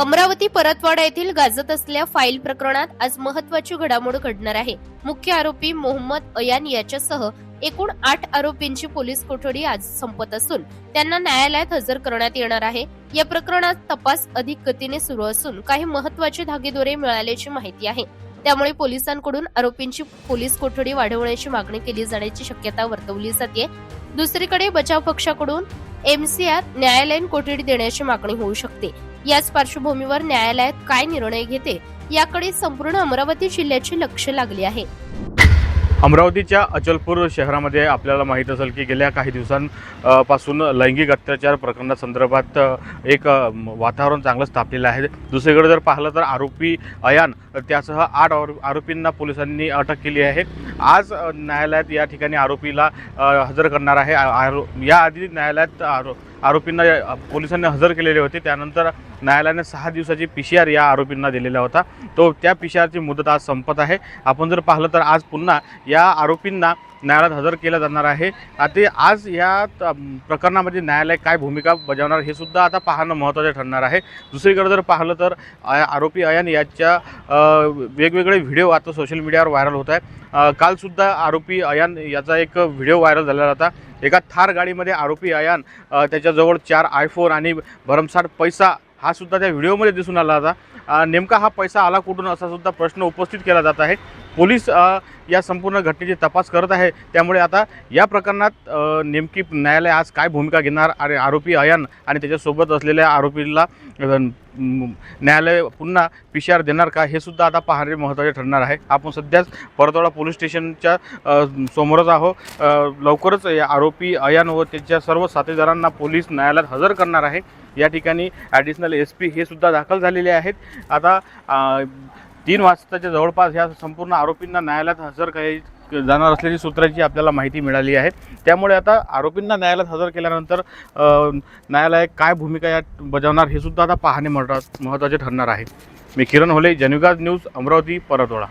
अमरावती परतवाडा येथील गाजत असलेल्या फाईल प्रकरणात आज महत्त्वाची घडामोड घडणार आहे। मुख्य आरोपी मोहम्मद अयान याच्यासह एकूण 8 आरोपींची पोलीस कोठडी आज संपत असून त्यांना न्यायालयात हजर करण्यात येणार आहे। या प्रकरणात तपास अधिक गतीने सुरू असून काही महत्त्वाचे धागेदोरे मिळाल्याची माहिती आहे। त्यामुळे पोलिसांकडून आरोपींची पोलीस कोठडी वाढवण्याची मागणी केली जाण्याची शक्यता वर्तवली जाते। दुसरीकडे बचाव पक्षाकडून एमसीआर न्यायालयीन कोठडी देण्याची मागणी होऊ शकते। याच पार्श्वभूमीवर न्यायालयात काय निर्णय घेते याकडे संपूर्ण अमरावती जिल्ह्याचे लक्ष लागले आहे। अमरावतीच्या अचलपूर शहरामध्ये आपल्याला माहीत असेल की गेल्या काही दिवसांपासून लैंगिक अत्याचार प्रकरणासंदर्भात एक वातावरण चांगलं तापलेलं आहे। दुसरीकडे जर पाहिलं तर आरोपी अयान त्यासह 8 आरोपींना पोलिसांनी अटक केली आहे। आज न्यायालयात या ठिकाणी आरोपीला हजर करणार आहे। याआधी न्यायालयात आरोपींना पोलिसांनी हजर केलेले होते। त्यानंतर न्यायालयाने 6 दिवसाची PCR या आरोपींना दिलेला होता। तो त्या PCRची मुदत आज संपत आहे। आपण जर पाहिलं तर आज पुन्हा या आरोपींना न्यायालयात हजर केलं जाणार आहे। आता आज या प्रकरणामध्ये न्यायालय काय भूमिका बजावणार हे सुद्धा आता पाहणं महत्त्वाचे ठरणार आहे। दुसरीकडे जर पाहिलं तर आरोपी अयान याच्या वेगवेगळे व्हिडिओ आता सोशल मीडियावर व्हायरल होत आहे। कालसुद्धा आरोपी अयान याचा एक व्हिडिओ व्हायरल झालेला होता। एका थार गाडीमध्ये आरोपी अयान त्याच्याजवळ 4 iPhone आणि भरमसाठ पैसा हा सुद्धा त्या व्हिडिओमध्ये दिसून आला होता। नेमका हा पैसा आला कुठून असा सुद्धा प्रश्न उपस्थित केला जात आहे। पोलीस या संपूर्ण घटनेची तपास करत आहे। त्यामुळे आता या प्रकरणात नेमकी न्यायालय आज काय भूमिका घेणार आणि आरोपी अयान आणि त्याच्यासोबत असलेल्या आरोपीला न्यायालय पुन्हा PCR देणार का हे सुद्धा आता पाहणे महत्त्वाचे ठरणार आहे। आपण सध्याच परतवाडा पोलीस स्टेशनच्या समोरच आहोत। लवकरच या आरोपी अयान व त्याच्या सर्व साथीदारांना पोलीस न्यायालयात हजर करणार आहे। या ठिकाणी ॲडिशनल SP हे सुद्धा दाखल झालेले आहेत। आता 3 वाजताच्या जवळपास ह्या संपूर्ण आरोपींना न्यायालयात हजर जाणार असल्याची सूत्रांची आपल्याला माहिती मिळाली आहे। त्यामुळे आता आरोपींना न्यायालयात हजर केल्यानंतर न्यायालय काय भूमिका या बजावणार हे सुद्धा आता पाहणे महत्त्वाचे ठरणार आहे। मी किरण होले, जनयुगाज न्यूज, अमरावती, परतवाडा।